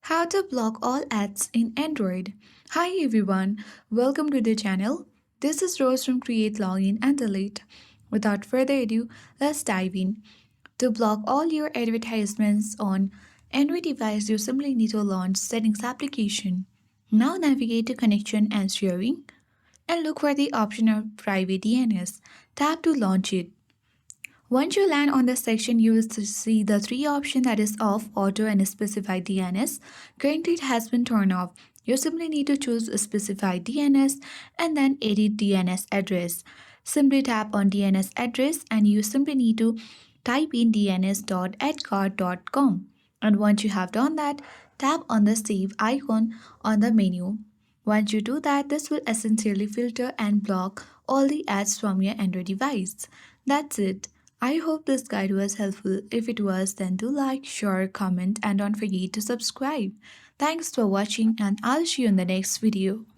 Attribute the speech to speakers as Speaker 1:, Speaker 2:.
Speaker 1: How to block all ads in Android. Hi everyone, welcome to the channel. This is Rose from Create Login and Delete. Without further ado, let's dive in. To block all your advertisements on Android device, you simply need to launch Settings application. Now navigate to Connection and Sharing and look for the option of Private DNS. Tap to launch it. Once you land on the section, you will see the three options that is off, auto, and specify DNS. Currently, it has been turned off. You simply need to choose specify DNS and then edit DNS address. Simply tap on DNS address and you simply need to type in dns.edcard.com. And once you have done that, tap on the save icon on the menu. Once you do that, this will essentially filter and block all the ads from your Android device. That's it. I hope this guide was helpful. If it was, then do like, share, comment, and don't forget to subscribe. Thanks for watching, and I'll see you in the next video.